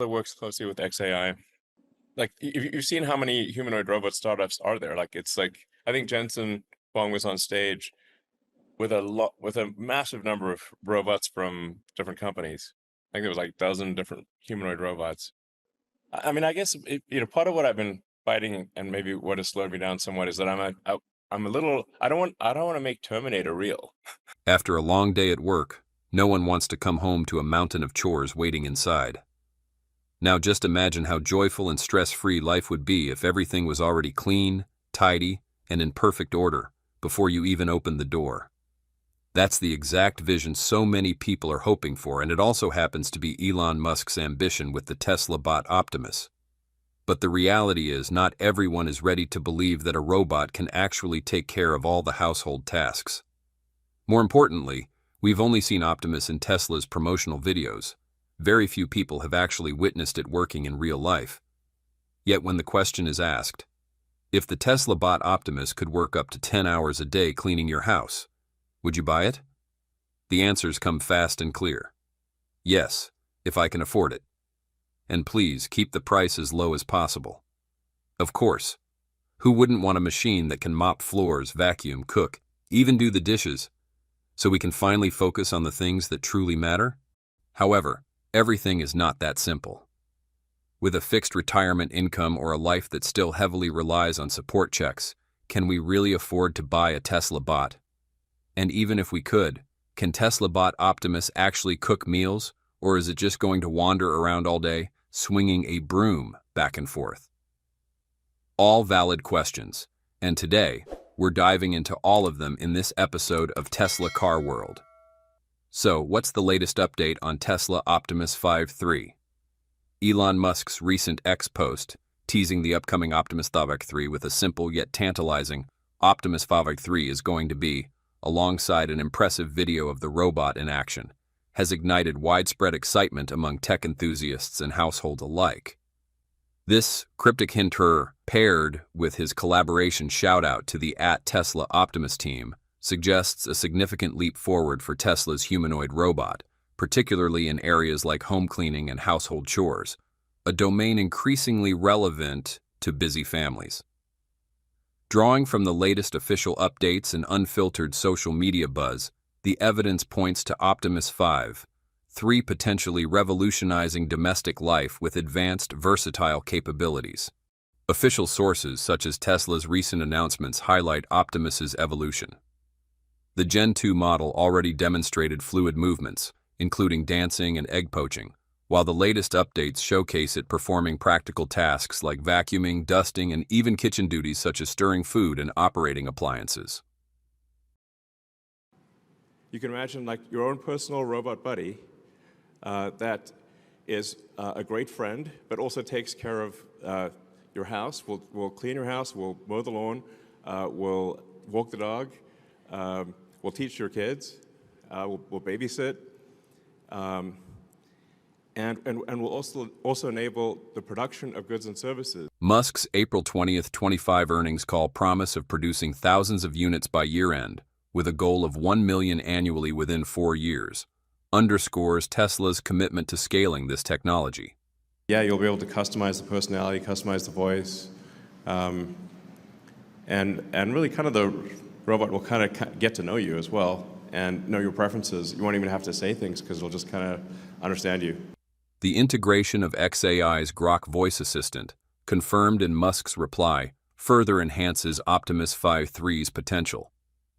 that works closely with XAI. Like, you've seen how many humanoid robot startups are there? Like, it's like, I think Jensen Huang was on stage with a massive number of robots from different companies. I think there was like a dozen different humanoid robots. I mean, I guess part of what I've been fighting, and maybe what has slowed me down somewhat, is that I'm a little. I don't want to make Terminator real. After a long day at work, no one wants to come home to a mountain of chores waiting inside. Now just imagine how joyful and stress-free life would be if everything was already clean, tidy, and in perfect order before you even opened the door. That's the exact vision so many people are hoping for, and it also happens to be Elon Musk's ambition with the Tesla Bot Optimus. But the reality is not everyone is ready to believe that a robot can actually take care of all the household tasks. More importantly, we've only seen Optimus in Tesla's promotional videos. Very few people have actually witnessed it working in real life. Yet when the question is asked, if the Tesla Bot Optimus could work up to 10 hours a day cleaning your house, would you buy it? The answers come fast and clear. Yes, if I can afford it. And please keep the price as low as possible. Of course, who wouldn't want a machine that can mop floors, vacuum, cook, even do the dishes, so we can finally focus on the things that truly matter? However, everything is not that simple. With a fixed retirement income or a life that still heavily relies on support checks, can we really afford to buy a Tesla bot? And even if we could, can Tesla Bot Optimus actually cook meals, or is it just going to wander around all day, swinging a broom back and forth? All valid questions, and today, we're diving into all of them in this episode of Tesla Car World. So, what's the latest update on Tesla Optimus 5.3? Elon Musk's recent X post, teasing the upcoming Optimus 5.3 with a simple yet tantalizing Optimus 5.3 is going to be, alongside an impressive video of the robot in action, has ignited widespread excitement among tech enthusiasts and households alike. This cryptic hinter, paired with his collaboration shout-out to the @Tesla Optimus team, suggests a significant leap forward for Tesla's humanoid robot, particularly in areas like home cleaning and household chores, a domain increasingly relevant to busy families. Drawing from the latest official updates and unfiltered social media buzz, the evidence points to Optimus 5.3 potentially revolutionizing domestic life with advanced, versatile capabilities. Official sources such as Tesla's recent announcements highlight Optimus's evolution. The Gen 2 model already demonstrated fluid movements, including dancing and egg poaching, while the latest updates showcase it performing practical tasks like vacuuming, dusting, and even kitchen duties such as stirring food and operating appliances. You can imagine like your own personal robot buddy that is a great friend, but also takes care of your house. We'll clean your house, we'll mow the lawn, we'll walk the dog, we'll teach your kids, we'll babysit, and will also enable the production of goods and services. Musk's April 20th, 25 earnings call promise of producing thousands of units by year-end, with a goal of 1 million annually within 4 years, underscores Tesla's commitment to scaling this technology. Yeah, you'll be able to customize the personality, customize the voice, and really kind of the robot will kind of get to know you as well and know your preferences. You won't even have to say things because it'll just kind of understand you. The integration of xAI's Grok voice assistant, confirmed in Musk's reply, further enhances Optimus 5.3's potential,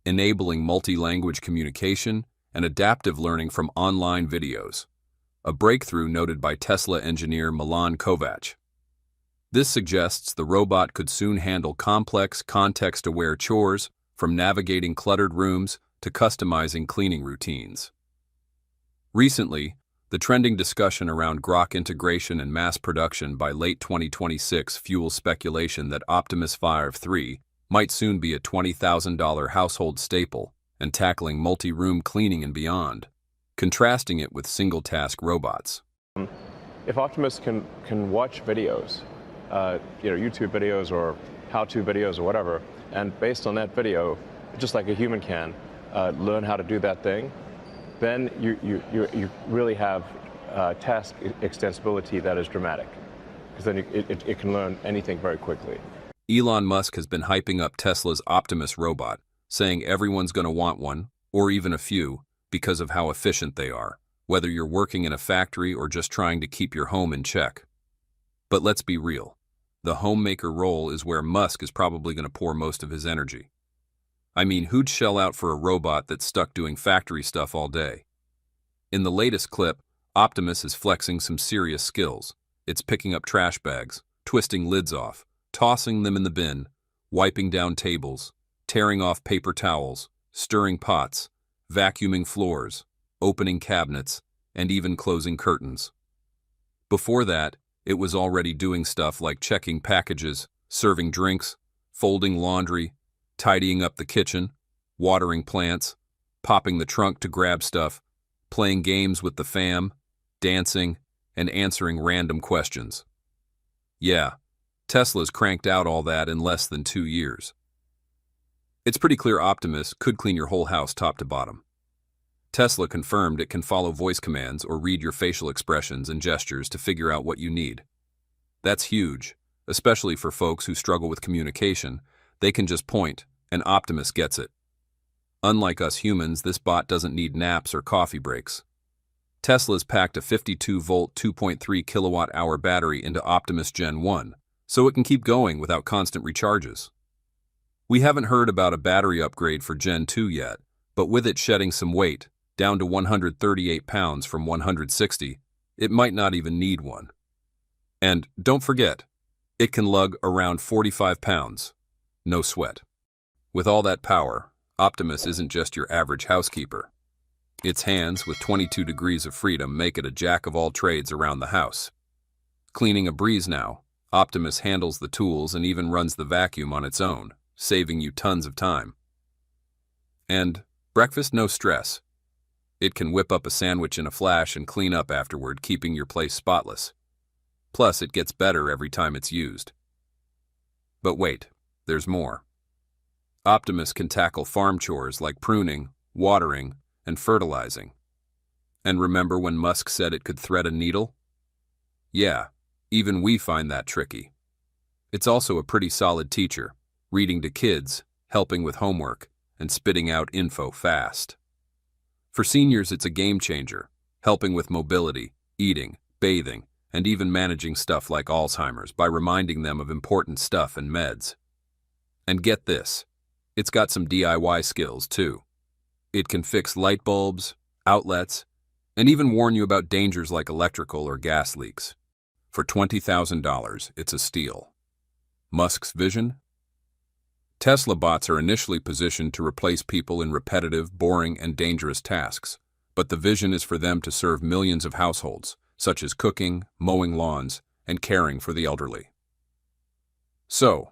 enabling multi-language communication and adaptive learning from online videos, a breakthrough noted by Tesla engineer Milan Kovac. This suggests the robot could soon handle complex, context-aware chores, from navigating cluttered rooms to customizing cleaning routines. Recently, the trending discussion around Grok integration and mass production by late 2026 fuels speculation that Optimus 5.3 might soon be a $20,000 household staple and tackling multi-room cleaning and beyond, contrasting it with single-task robots. If Optimus can watch videos, YouTube videos or how-to videos or whatever, and based on that video, just like a human can, learn how to do that thing, then you really have task extensibility that is dramatic, because then it can learn anything very quickly. Elon Musk has been hyping up Tesla's Optimus robot, saying everyone's going to want one, or even a few, because of how efficient they are, whether you're working in a factory or just trying to keep your home in check. But let's be real. The homemaker role is where Musk is probably going to pour most of his energy. I mean, who'd shell out for a robot that's stuck doing factory stuff all day? In the latest clip, Optimus is flexing some serious skills. It's picking up trash bags, twisting lids off, tossing them in the bin, wiping down tables, tearing off paper towels, stirring pots, vacuuming floors, opening cabinets, and even closing curtains. Before that, it was already doing stuff like checking packages, serving drinks, folding laundry, tidying up the kitchen, watering plants, popping the trunk to grab stuff, playing games with the fam, dancing, and answering random questions. Yeah, Tesla's cranked out all that in less than 2 years. It's pretty clear Optimus could clean your whole house top to bottom. Tesla confirmed it can follow voice commands or read your facial expressions and gestures to figure out what you need. That's huge, especially for folks who struggle with communication. They can just point, and Optimus gets it. Unlike us humans, this bot doesn't need naps or coffee breaks. Tesla's packed a 52-volt, 2.3 kilowatt-hour battery into Optimus Gen 1, so it can keep going without constant recharges. We haven't heard about a battery upgrade for Gen 2 yet, but with it shedding some weight, down to 138 pounds from 160, it might not even need one. And don't forget, it can lug around 45 pounds. No sweat. With all that power, Optimus isn't just your average housekeeper. Its hands, with 22 degrees of freedom, make it a jack of all trades around the house. Cleaning a breeze now, Optimus handles the tools and even runs the vacuum on its own, saving you tons of time. And breakfast, no stress. It can whip up a sandwich in a flash and clean up afterward, keeping your place spotless. Plus, it gets better every time it's used. But wait, there's more. Optimus can tackle farm chores like pruning, watering, and fertilizing. And remember when Musk said it could thread a needle? Yeah, even we find that tricky. It's also a pretty solid teacher, reading to kids, helping with homework, and spitting out info fast. For seniors, it's a game changer, helping with mobility, eating, bathing, and even managing stuff like Alzheimer's by reminding them of important stuff and meds. And get this, it's got some DIY skills too. It can fix light bulbs, outlets, and even warn you about dangers like electrical or gas leaks. For $20,000, it's a steal. Musk's vision? Tesla bots are initially positioned to replace people in repetitive, boring, and dangerous tasks, but the vision is for them to serve millions of households, such as cooking, mowing lawns, and caring for the elderly. So,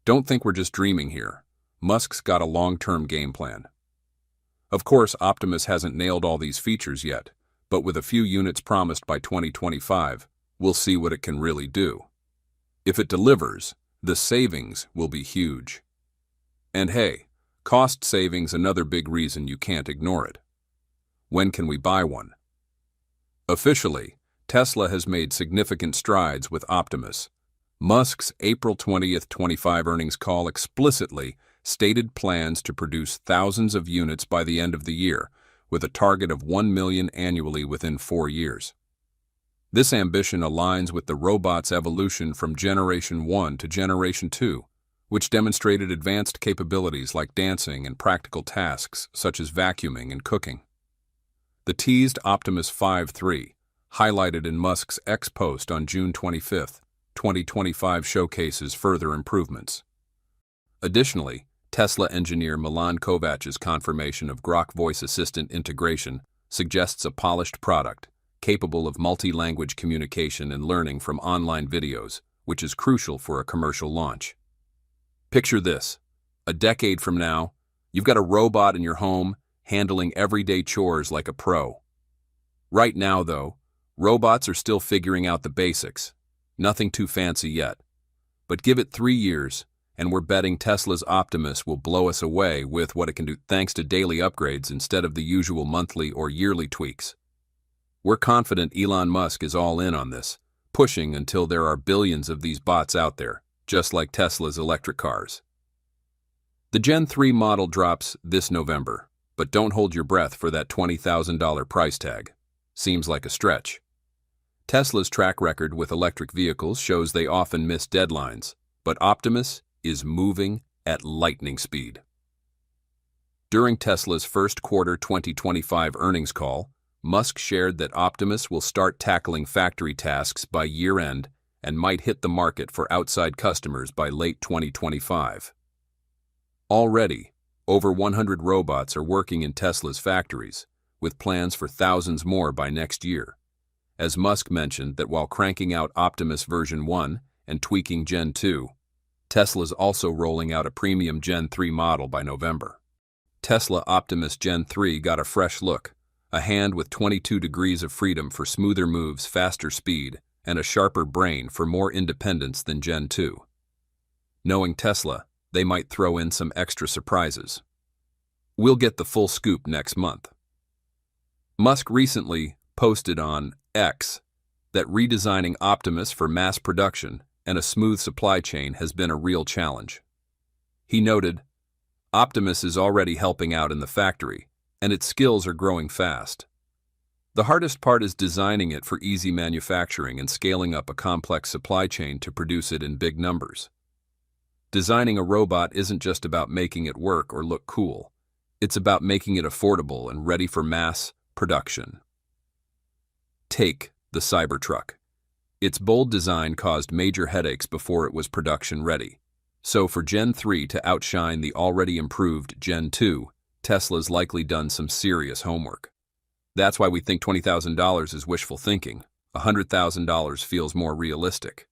don't think we're just dreaming here. Musk's got a long-term game plan. Of course, Optimus hasn't nailed all these features yet, but with a few units promised by 2025, we'll see what it can really do. If it delivers, the savings will be huge. And hey, cost savings another big reason you can't ignore it. When can we buy one? Officially, Tesla has made significant strides with Optimus. Musk's April 20th, 25 earnings call explicitly stated plans to produce thousands of units by the end of the year, with a target of 1 million annually within 4 years. This ambition aligns with the robot's evolution from Generation 1 to Generation 2, which demonstrated advanced capabilities like dancing and practical tasks such as vacuuming and cooking. The teased Optimus 5.3, highlighted in Musk's X post on June 25, 2025, showcases further improvements. Additionally, Tesla engineer Milan Kovac's confirmation of Grok voice assistant integration suggests a polished product, capable of multi-language communication and learning from online videos, which is crucial for a commercial launch. Picture this. A decade from now, you've got a robot in your home handling everyday chores like a pro. Right now, though, robots are still figuring out the basics. Nothing too fancy yet. But give it 3 years, and we're betting Tesla's Optimus will blow us away with what it can do thanks to daily upgrades instead of the usual monthly or yearly tweaks. We're confident Elon Musk is all in on this, pushing until there are billions of these bots out there, just like Tesla's electric cars. The Gen 3 model drops this November, but don't hold your breath for that $20,000 price tag. Seems like a stretch. Tesla's track record with electric vehicles shows they often miss deadlines, but Optimus is moving at lightning speed. During Tesla's first quarter 2025 earnings call, Musk shared that Optimus will start tackling factory tasks by year-end and might hit the market for outside customers by late 2025. Already, over 100 robots are working in Tesla's factories, with plans for thousands more by next year. As Musk mentioned that while cranking out Optimus version 1 and tweaking Gen 2, Tesla's also rolling out a premium Gen 3 model by November. Tesla Optimus Gen 3 got a fresh look, a hand with 22 degrees of freedom for smoother moves, faster speed, and a sharper brain for more independence than Gen 2. Knowing Tesla, they might throw in some extra surprises. We'll get the full scoop next month. Musk recently posted on X that redesigning Optimus for mass production and a smooth supply chain has been a real challenge. He noted, Optimus is already helping out in the factory, and its skills are growing fast. The hardest part is designing it for easy manufacturing and scaling up a complex supply chain to produce it in big numbers. Designing a robot isn't just about making it work or look cool. It's about making it affordable and ready for mass production. Take the Cybertruck. Its bold design caused major headaches before it was production ready. So for Gen 3 to outshine the already improved Gen 2, Tesla's likely done some serious homework. That's why we think $20,000 is wishful thinking. $100,000 feels more realistic.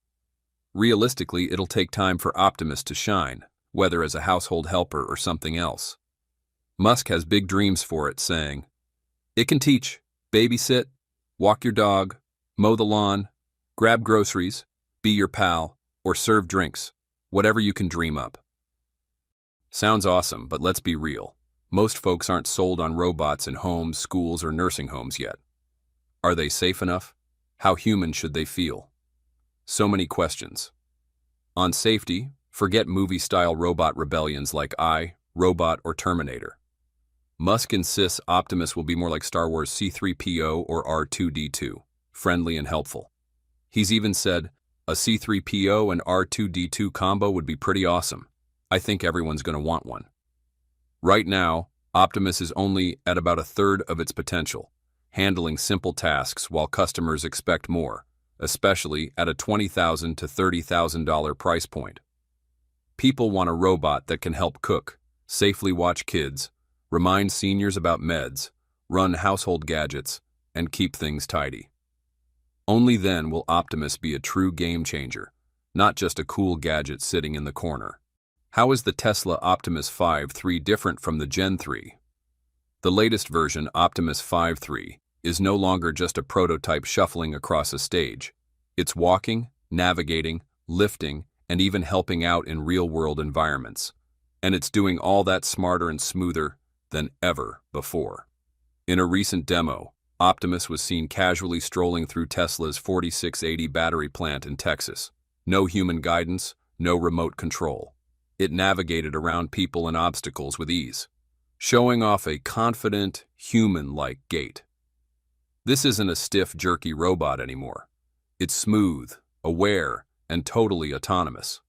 Realistically, it'll take time for Optimus to shine, whether as a household helper or something else. Musk has big dreams for it, saying, "It can teach, babysit, walk your dog, mow the lawn, grab groceries, be your pal, or serve drinks, whatever you can dream up." Sounds awesome, but let's be real. Most folks aren't sold on robots in homes, schools, or nursing homes yet. Are they safe enough? How human should they feel? So many questions. On safety, forget movie-style robot rebellions like I, Robot, or Terminator. Musk insists Optimus will be more like Star Wars C-3PO or R2-D2, friendly and helpful. He's even said, a C-3PO and R2-D2 combo would be pretty awesome. I think everyone's going to want one. Right now, Optimus is only at about a third of its potential, handling simple tasks while customers expect more, especially at a $20,000 to $30,000 price point. People want a robot that can help cook, safely watch kids, remind seniors about meds, run household gadgets, and keep things tidy. Only then will Optimus be a true game changer, not just a cool gadget sitting in the corner. How is the Tesla Optimus 5.3 different from the Gen 3? The latest version, Optimus 5.3, is no longer just a prototype shuffling across a stage. It's walking, navigating, lifting, and even helping out in real-world environments. And it's doing all that smarter and smoother than ever before. In a recent demo, Optimus was seen casually strolling through Tesla's 4680 battery plant in Texas. No human guidance, no remote control. It navigated around people and obstacles with ease, showing off a confident, human-like gait. This isn't a stiff, jerky robot anymore. It's smooth, aware, and totally autonomous.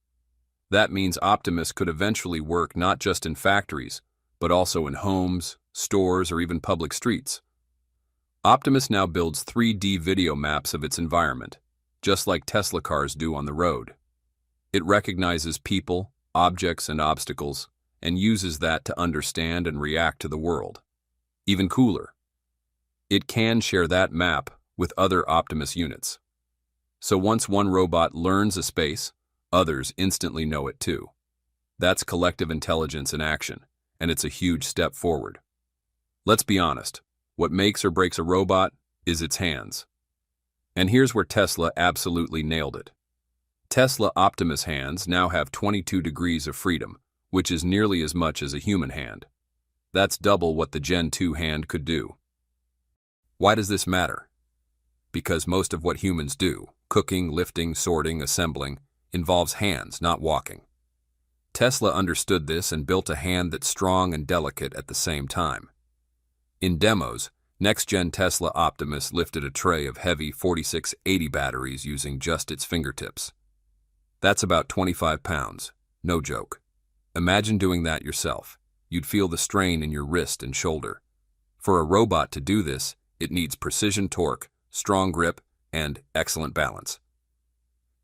That means Optimus could eventually work not just in factories, but also in homes, stores, or even public streets. Optimus now builds 3D video maps of its environment, just like Tesla cars do on the road. It recognizes people, objects, and obstacles, and uses that to understand and react to the world. Even cooler, it can share that map with other Optimus units. So once one robot learns a space, others instantly know it too. That's collective intelligence in action, and it's a huge step forward. Let's be honest, what makes or breaks a robot is its hands. And here's where Tesla absolutely nailed it. Tesla Optimus hands now have 22 degrees of freedom, which is nearly as much as a human hand. That's double what the Gen 2 hand could do. Why does this matter? because most of what humans do, cooking, lifting, sorting, assembling, involves hands, not walking. Tesla understood this and built a hand that's strong and delicate at the same time. In demos, next-gen Tesla Optimus lifted a tray of heavy 4680 batteries using just its fingertips. That's about 25 pounds, no joke. Imagine doing that yourself. You'd feel the strain in your wrist and shoulder. For a robot to do this, it needs precision torque, strong grip, and excellent balance.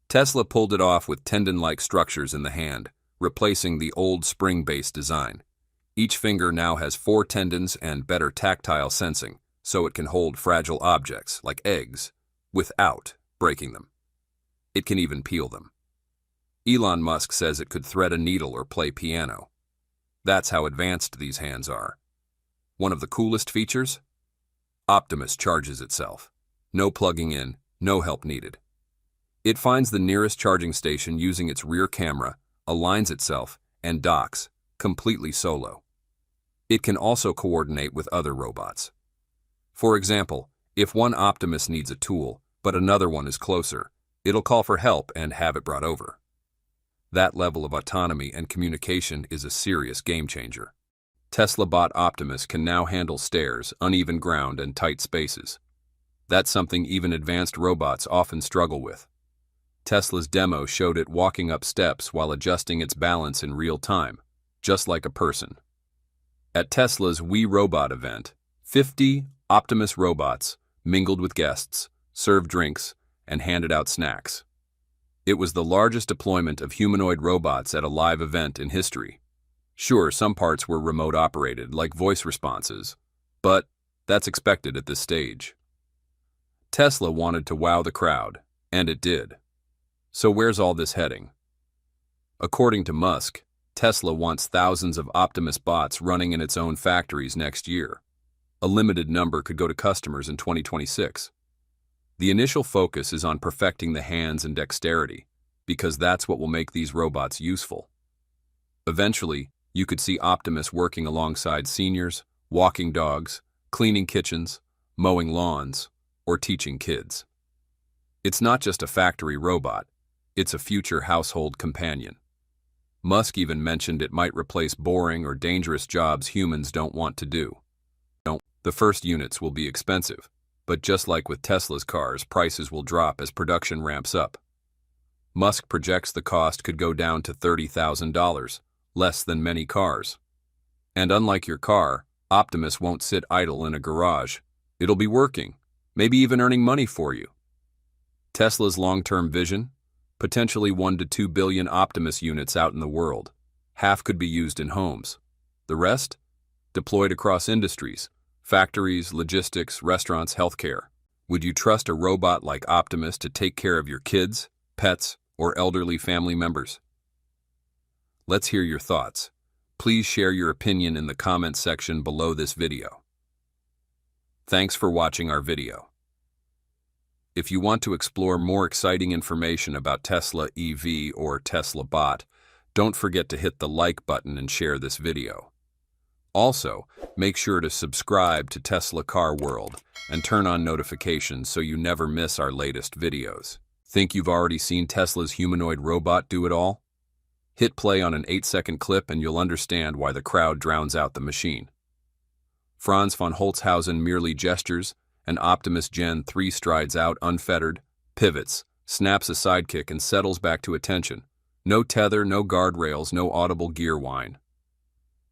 Tesla pulled it off with tendon-like structures in the hand, replacing the old spring-based design. Each finger now has 4 tendons and better tactile sensing, so it can hold fragile objects, like eggs, without breaking them. It can even peel them. Elon Musk says it could thread a needle or play piano. That's how advanced these hands are. One of the coolest features? Optimus charges itself. No plugging in, no help needed. It finds the nearest charging station using its rear camera, aligns itself, and docks, completely solo. It can also coordinate with other robots. For example, if one Optimus needs a tool, but another one is closer, it'll call for help and have it brought over. That level of autonomy and communication is a serious game changer. Tesla Bot Optimus can now handle stairs, uneven ground, and tight spaces. That's something even advanced robots often struggle with. Tesla's demo showed it walking up steps while adjusting its balance in real time, just like a person. At Tesla's We Robot event, 50 Optimus robots mingled with guests, served drinks, and handed out snacks. It was the largest deployment of humanoid robots at a live event in history. Sure, some parts were remote operated, like voice responses, but that's expected at this stage. Tesla wanted to wow the crowd, and it did. So where's all this heading? According to Musk, Tesla wants thousands of Optimus bots running in its own factories next year. A limited number could go to customers in 2026. The initial focus is on perfecting the hands and dexterity, because that's what will make these robots useful. Eventually, you could see Optimus working alongside seniors, walking dogs, cleaning kitchens, mowing lawns, or teaching kids. It's not just a factory robot, it's a future household companion. Musk even mentioned it might replace boring or dangerous jobs humans don't want to do. The first units will be expensive, but just like with Tesla's cars, prices will drop as production ramps up. Musk projects the cost could go down to $30,000, less than many cars. And unlike your car, Optimus won't sit idle in a garage. It'll be working, maybe even earning money for you. Tesla's long-term vision? Potentially 1 to 2 billion Optimus units out in the world. Half could be used in homes. The rest? Deployed across industries. Factories, logistics, restaurants, healthcare. Would you trust a robot like Optimus to take care of your kids, pets, or elderly family members? Let's hear your thoughts. Please share your opinion in the comments section below this video. Thanks for watching our video. If you want to explore more exciting information about Tesla EV or Tesla Bot, don't forget to hit the like button and share this video. Also, make sure to subscribe to Tesla Car World and turn on notifications so you never miss our latest videos. Think you've already seen Tesla's humanoid robot do it all? Hit play on an 8-second clip and you'll understand why the crowd drowns out the machine. Franz von Holzhausen merely gestures, and Optimus Gen 3 strides out unfettered, pivots, snaps a sidekick and settles back to attention. No tether, no guardrails, no audible gear whine.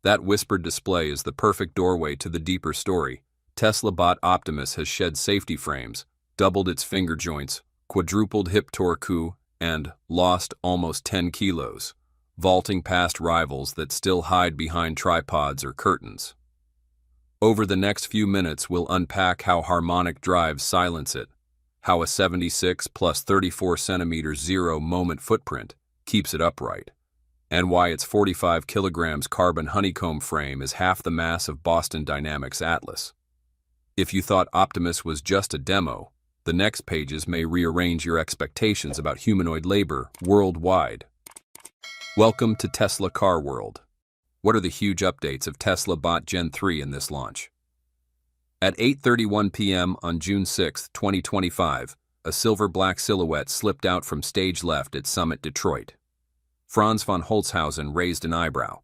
That whispered display is the perfect doorway to the deeper story. Tesla Bot Optimus has shed safety frames, doubled its finger joints, quadrupled hip torque, and lost almost 10 kilos, vaulting past rivals that still hide behind tripods or curtains. Over the next few minutes, we'll unpack how harmonic drives silence it, how a 76 plus 34 centimeters zero-moment footprint keeps it upright, and why its 45 kilograms carbon honeycomb frame is half the mass of Boston Dynamics Atlas. If you thought Optimus was just a demo, the next pages may rearrange your expectations about humanoid labor worldwide. Welcome to Tesla Car World. What are the huge updates of Tesla Bot Gen 3 in this launch? At 8:31 p.m. on June 6, 2025, a silver-black silhouette slipped out from stage left at Summit, Detroit. Franz von Holzhausen raised an eyebrow.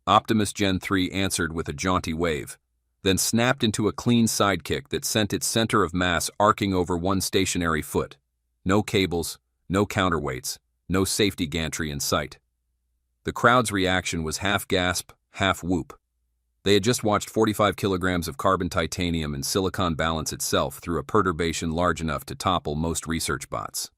Optimus Gen 3 answered with a jaunty wave, then snapped into a clean sidekick that sent its center of mass arcing over one stationary foot. No cables, no counterweights, no safety gantry in sight. The crowd's reaction was half gasp, half whoop. They had just watched 45 kilograms of carbon titanium and silicon balance itself through a perturbation large enough to topple most research bots.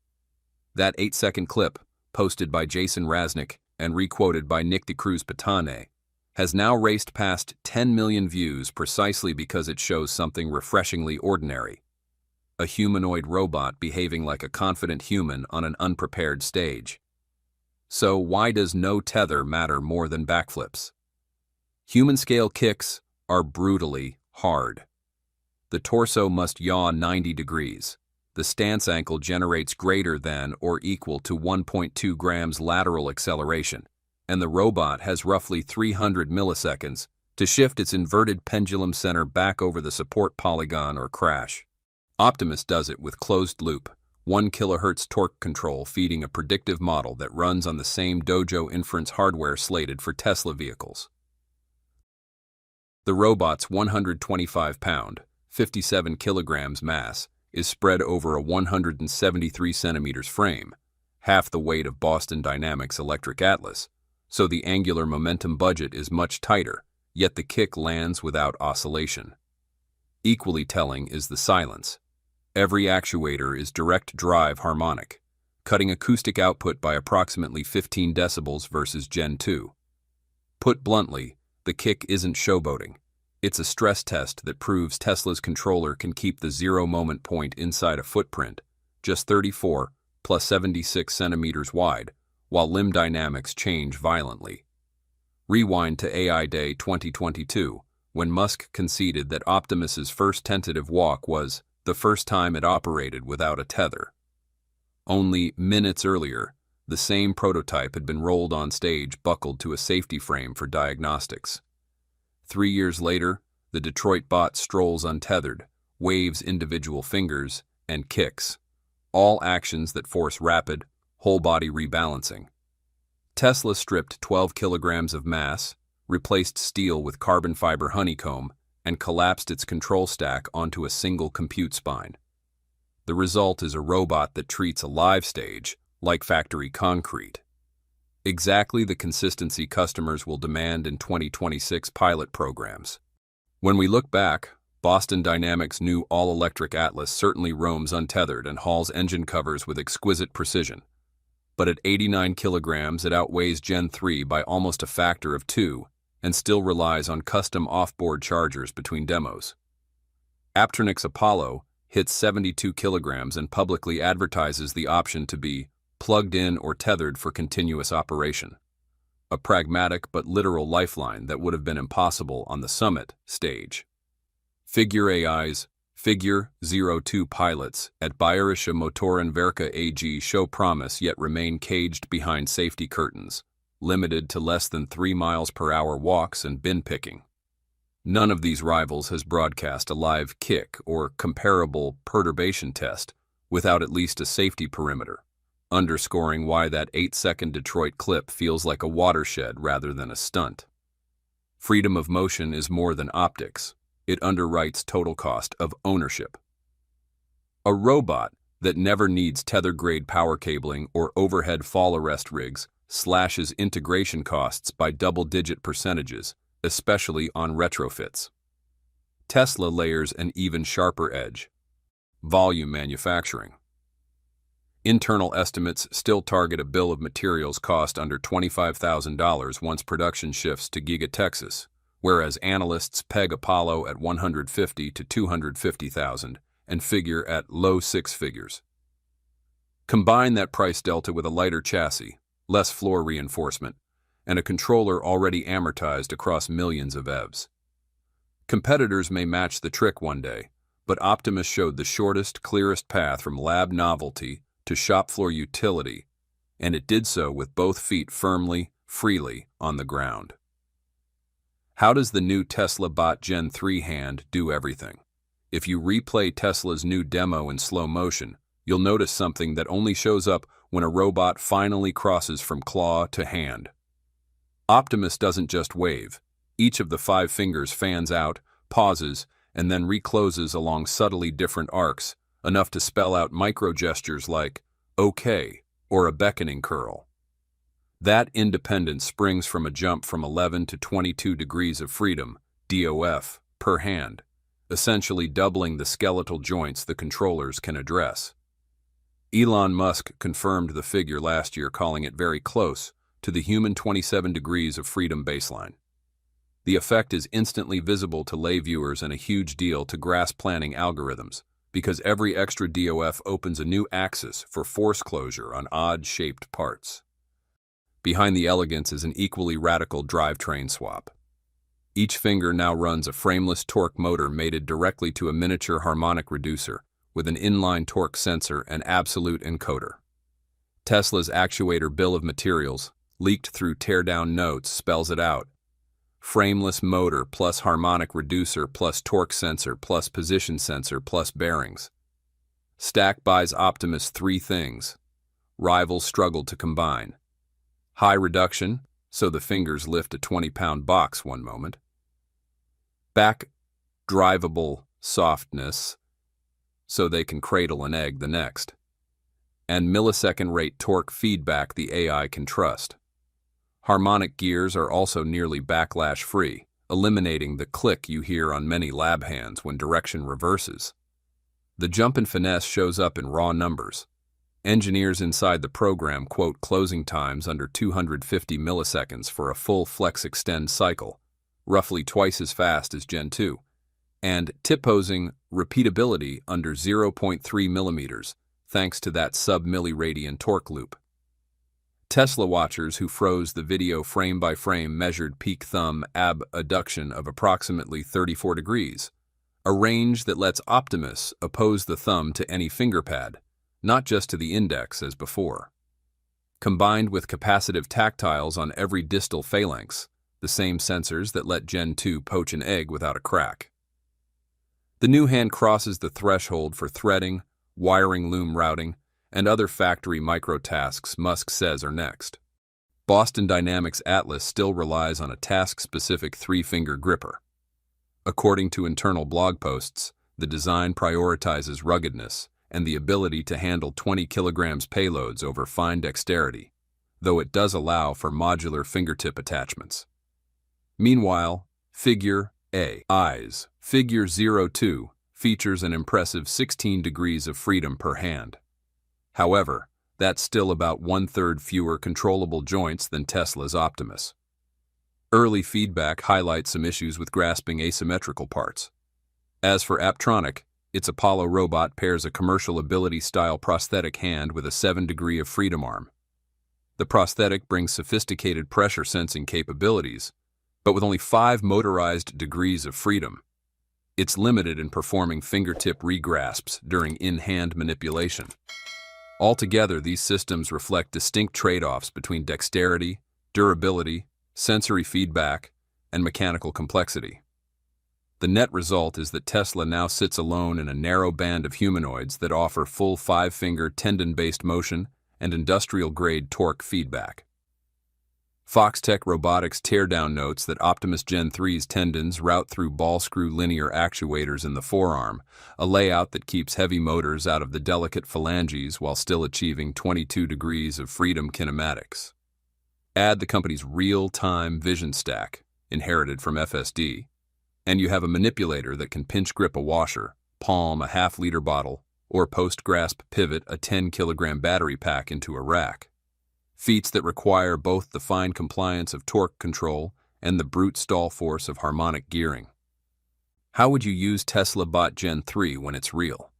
That 8-second clip, posted by Jason Raznick and requoted by Nick DeCruz-Patane, has now raced past 10 million views precisely because it shows something refreshingly ordinary. A humanoid robot behaving like a confident human on an unprepared stage. So why does no tether matter more than backflips? Human-scale kicks are brutally hard. The torso must yaw 90 degrees. The stance ankle generates greater than or equal to 1.2 grams lateral acceleration, and the robot has roughly 300 milliseconds to shift its inverted pendulum center back over the support polygon or crash. Optimus does it with closed-loop, 1 kHz torque control feeding a predictive model that runs on the same Dojo inference hardware slated for Tesla vehicles. The robot's 125-pound, 57 kilograms mass is spread over a 173 centimeters frame, half the weight of Boston Dynamics' Electric Atlas, so the angular momentum budget is much tighter, yet the kick lands without oscillation. Equally telling is the silence. Every actuator is direct drive harmonic, cutting acoustic output by approximately 15 decibels versus Gen 2. Put bluntly, the kick isn't showboating. It's a stress test that proves Tesla's controller can keep the zero moment point inside a footprint, just 34 plus 76 centimeters wide, while limb dynamics change violently. Rewind to AI Day 2022, when Musk conceded that Optimus's first tentative walk was the first time it operated without a tether. Only minutes earlier, the same prototype had been rolled on stage buckled to a safety frame for diagnostics. 3 years later, the Detroit bot strolls untethered, waves individual fingers, and kicks, all actions that force rapid, whole-body rebalancing. Tesla stripped 12 kilograms of mass, replaced steel with carbon fiber honeycomb, and collapsed its control stack onto a single compute spine. The result is a robot that treats a live stage like factory concrete. Exactly the consistency customers will demand in 2026 pilot programs. When we look back, Boston Dynamics' new all-electric Atlas certainly roams untethered and hauls engine covers with exquisite precision. But at 89 kilograms, it outweighs Gen 3 by almost a factor of 2 and still relies on custom off-board chargers between demos. Aptronic's Apollo hits 72 kilograms and publicly advertises the option to be plugged in or tethered for continuous operation. A pragmatic but literal lifeline that would have been impossible on the Summit stage. Figure AI's Figure 02 pilots at Bayerische Motorenwerke AG show promise yet remain caged behind safety curtains, limited to less than 3 miles per hour walks and bin picking. None of these rivals has broadcast a live kick or comparable perturbation test without at least a safety perimeter, underscoring why that 8-second Detroit clip feels like a watershed rather than a stunt. Freedom of motion is more than optics. It underwrites total cost of ownership. A robot that never needs tether-grade power cabling or overhead fall arrest rigs slashes integration costs by double-digit percentages, especially on retrofits. Tesla layers an even sharper edge. Volume manufacturing. Internal estimates still target a bill of materials cost under $25,000 once production shifts to Giga Texas, whereas analysts peg Apollo at $150,000 to $250,000 and figure at low six figures. Combine that price delta with a lighter chassis, less floor reinforcement, and a controller already amortized across millions of EVs. Competitors may match the trick one day, but Optimus showed the shortest, clearest path from lab novelty to shop floor utility, and it did so with both feet firmly, freely on the ground. How does the new Tesla Bot Gen 3 hand do everything? If you replay Tesla's new demo in slow motion, you'll notice something that only shows up when a robot finally crosses from claw to hand. Optimus doesn't just wave. Each of the 5 fingers fans out, pauses, and then recloses along subtly different arcs, enough to spell out micro-gestures like, "OK," or a beckoning curl. That independence springs from a jump from 11 to 22 degrees of freedom, DOF, per hand, essentially doubling the skeletal joints the controllers can address. Elon Musk confirmed the figure last year, calling it very close to the human 27 degrees of freedom baseline. The effect is instantly visible to lay viewers and a huge deal to grasp planning algorithms, because every extra DOF opens a new axis for force closure on odd-shaped parts. Behind the elegance is an equally radical drivetrain swap. Each finger now runs a frameless torque motor mated directly to a miniature harmonic reducer with an inline torque sensor and absolute encoder. Tesla's actuator bill of materials, leaked through teardown notes, spells it out. Frameless motor plus harmonic reducer plus torque sensor plus position sensor plus bearings. Stack buys Optimus 3 things. Rivals struggle to combine. High reduction, so the fingers lift a 20-pound box one moment. Back drivable softness, so they can cradle an egg the next. And millisecond rate torque feedback the AI can trust. Harmonic gears are also nearly backlash-free, eliminating the click you hear on many lab hands when direction reverses. The jump in finesse shows up in raw numbers. Engineers inside the program quote closing times under 250 milliseconds for a full flex-extend cycle, roughly twice as fast as Gen 2, and tip-posing repeatability under 0.3 millimeters, thanks to that sub-milliradian torque loop. Tesla watchers who froze the video frame-by-frame measured peak thumb abduction of approximately 34 degrees, a range that lets Optimus oppose the thumb to any finger pad, not just to the index as before. Combined with capacitive tactiles on every distal phalanx, the same sensors that let Gen 2 poach an egg without a crack. The new hand crosses the threshold for threading, wiring loom routing, and other factory micro-tasks Musk says are next. Boston Dynamics Atlas still relies on a task-specific 3-finger gripper. According to internal blog posts, the design prioritizes ruggedness and the ability to handle 20 kilograms payloads over fine dexterity, though it does allow for modular fingertip attachments. Meanwhile, Figure A, Eyes, Figure 02, features an impressive 16 degrees of freedom per hand. However, that's still about 1/3 fewer controllable joints than Tesla's Optimus. Early feedback highlights some issues with grasping asymmetrical parts. As for Apptronic, its Apollo robot pairs a commercial ability-style prosthetic hand with a 7-degree of freedom arm. The prosthetic brings sophisticated pressure-sensing capabilities, but with only 5 motorized degrees of freedom. It's limited in performing fingertip regrasps during in-hand manipulation. Altogether, these systems reflect distinct trade-offs between dexterity, durability, sensory feedback, and mechanical complexity. The net result is that Tesla now sits alone in a narrow band of humanoids that offer full 5-finger tendon-based motion and industrial-grade torque feedback. Foxtech Robotics teardown notes that Optimus Gen 3's tendons route through ball-screw linear actuators in the forearm, a layout that keeps heavy motors out of the delicate phalanges while still achieving 22 degrees of freedom kinematics. Add the company's real-time vision stack, inherited from FSD, and you have a manipulator that can pinch grip a washer, palm a half-liter bottle, or post-grasp pivot a 10-kilogram battery pack into a rack. Feats that require both the fine compliance of torque control and the brute stall force of harmonic gearing. How would you use Tesla Bot Gen 3 when it's real?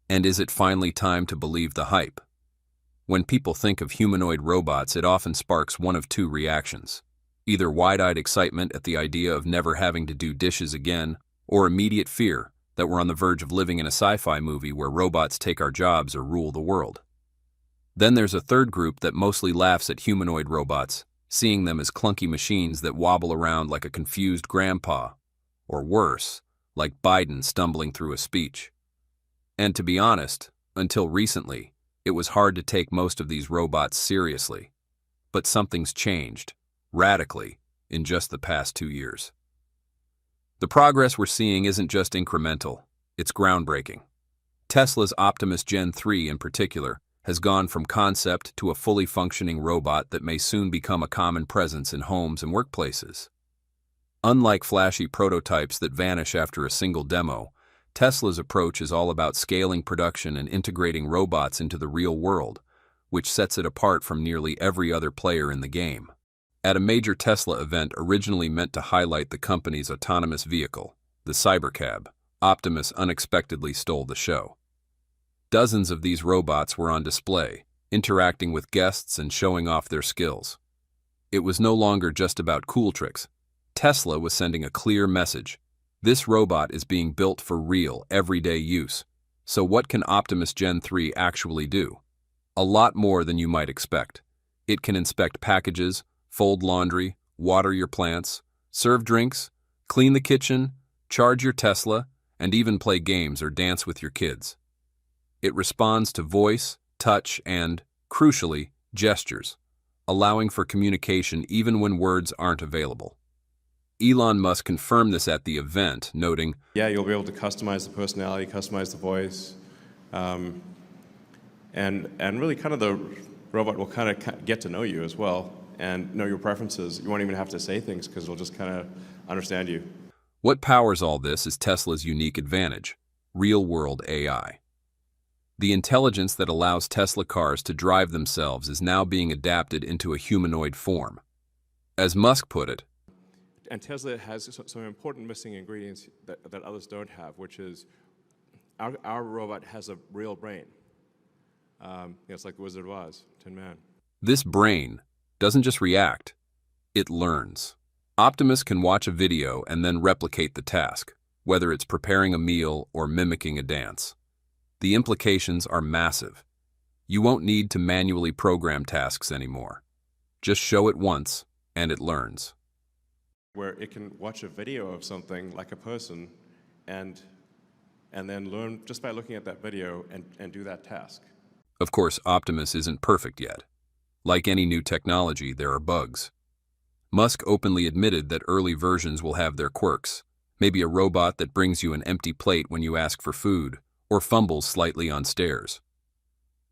And is it finally time to believe the hype? When people think of humanoid robots, it often sparks one of 2 reactions. Either wide-eyed excitement at the idea of never having to do dishes again, or immediate fear that we're on the verge of living in a sci-fi movie where robots take our jobs or rule the world. Then there's a third group that mostly laughs at humanoid robots, seeing them as clunky machines that wobble around like a confused grandpa, or worse, like Biden stumbling through a speech. And to be honest, until recently, it was hard to take most of these robots seriously. But something's changed, radically, in just the past 2 years. The progress we're seeing isn't just incremental, it's groundbreaking. Tesla's Optimus Gen 3 in particular has gone from concept to a fully functioning robot that may soon become a common presence in homes and workplaces. Unlike flashy prototypes that vanish after a single demo, Tesla's approach is all about scaling production and integrating robots into the real world, which sets it apart from nearly every other player in the game. At a major Tesla event originally meant to highlight the company's autonomous vehicle, the Cybercab, Optimus unexpectedly stole the show. Dozens of these robots were on display, interacting with guests and showing off their skills. It was no longer just about cool tricks. Tesla was sending a clear message. This robot is being built for real, everyday use. So what can Optimus Gen 3 actually do? A lot more than you might expect. It can inspect packages, fold laundry, water your plants, serve drinks, clean the kitchen, charge your Tesla, and even play games or dance with your kids. It responds to voice, touch, and, crucially, gestures, allowing for communication even when words aren't available. Elon Musk confirmed this at the event, noting, Yeah, you'll be able to customize the personality, customize the voice, and really kind of the robot will kind of get to know you as well and know your preferences. You won't even have to say things because it'll just kind of understand you. What powers all this is Tesla's unique advantage, real-world AI. The intelligence that allows Tesla cars to drive themselves is now being adapted into a humanoid form. As Musk put it, And Tesla has some important missing ingredients that others don't have, which is our robot has a real brain. It's like the Wizard of Oz, Tin Man. this brain doesn't just react, it learns. Optimus can watch a video and then replicate the task, whether it's preparing a meal or mimicking a dance. The implications are massive. You won't need to manually program tasks anymore. Just show it once, and it learns. Where it can watch a video of something like a person and then learn just by looking at that video and do that task. Of course, Optimus isn't perfect yet. Like any new technology, there are bugs. Musk openly admitted that early versions will have their quirks, maybe a robot that brings you an empty plate when you ask for food, or fumbles slightly on stairs.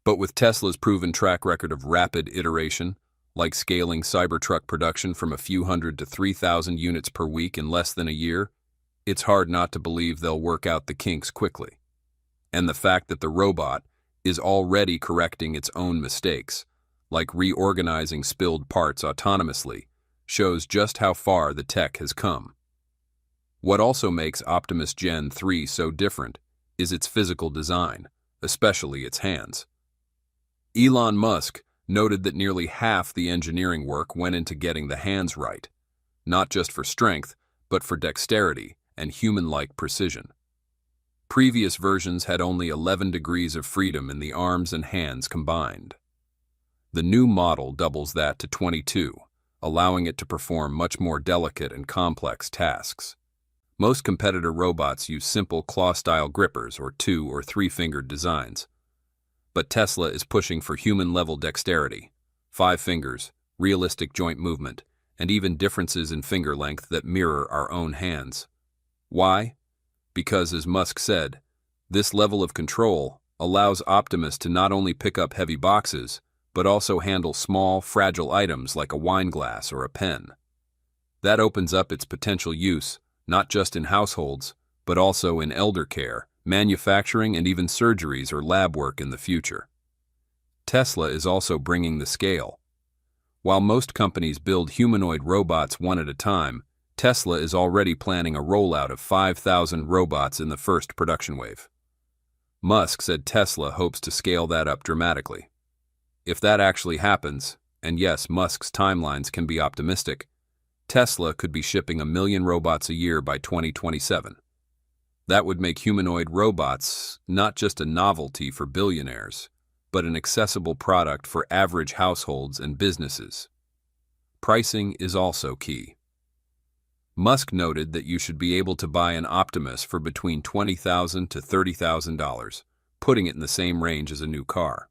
But with Tesla's proven track record of rapid iteration, like scaling Cybertruck production from a few hundred to 3,000 units per week in less than a year, it's hard not to believe they'll work out the kinks quickly. And the fact that the robot is already correcting its own mistakes, like reorganizing spilled parts autonomously, shows just how far the tech has come. What also makes Optimus Gen 3 so different is its physical design, especially its hands. Elon Musk noted that nearly half the engineering work went into getting the hands right, not just for strength, but for dexterity and human-like precision. Previous versions had only 11 degrees of freedom in the arms and hands combined. The new model doubles that to 22, allowing it to perform much more delicate and complex tasks. Most competitor robots use simple claw-style grippers or 2- or 3-fingered designs. But Tesla is pushing for human-level dexterity, 5 fingers, realistic joint movement, and even differences in finger length that mirror our own hands. Why? Because, as Musk said, this level of control allows Optimus to not only pick up heavy boxes, but also handle small, fragile items like a wine glass or a pen. That opens up its potential use, not just in households, but also in elder care, manufacturing, and even surgeries or lab work in the future. Tesla is also bringing the scale. While most companies build humanoid robots one at a time, Tesla is already planning a rollout of 5,000 robots in the first production wave. Musk said Tesla hopes to scale that up dramatically. If that actually happens, and yes, Musk's timelines can be optimistic, Tesla could be shipping 1 million robots a year by 2027. That would make humanoid robots not just a novelty for billionaires, but an accessible product for average households and businesses. Pricing is also key. Musk noted that you should be able to buy an Optimus for between $20,000 to $30,000, putting it in the same range as a new car.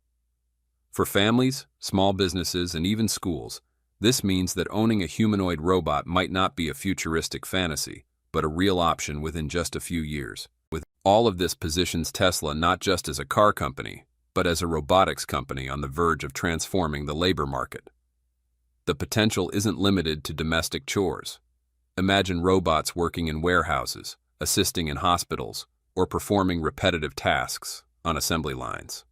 For families, small businesses, and even schools, this means that owning a humanoid robot might not be a futuristic fantasy, but a real option within just a few years. With all of this positions Tesla not just as a car company, but as a robotics company on the verge of transforming the labor market. The potential isn't limited to domestic chores. Imagine robots working in warehouses, assisting in hospitals, or performing repetitive tasks on assembly lines.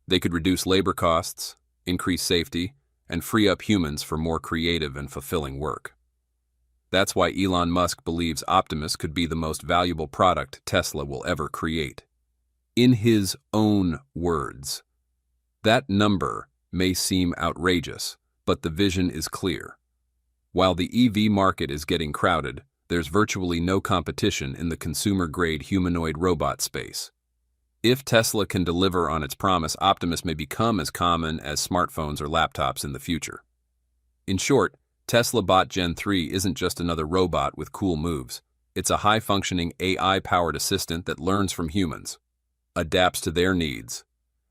They could reduce labor costs, increase safety, and free up humans for more creative and fulfilling work. That's why Elon Musk believes Optimus could be the most valuable product Tesla will ever create. In his own words, that number may seem outrageous, but the vision is clear. While the EV market is getting crowded, there's virtually no competition in the consumer-grade humanoid robot space. If Tesla can deliver on its promise, Optimus may become as common as smartphones or laptops in the future. In short, Tesla Bot Gen 3 isn't just another robot with cool moves. It's a high-functioning AI-powered assistant that learns from humans, adapts to their needs,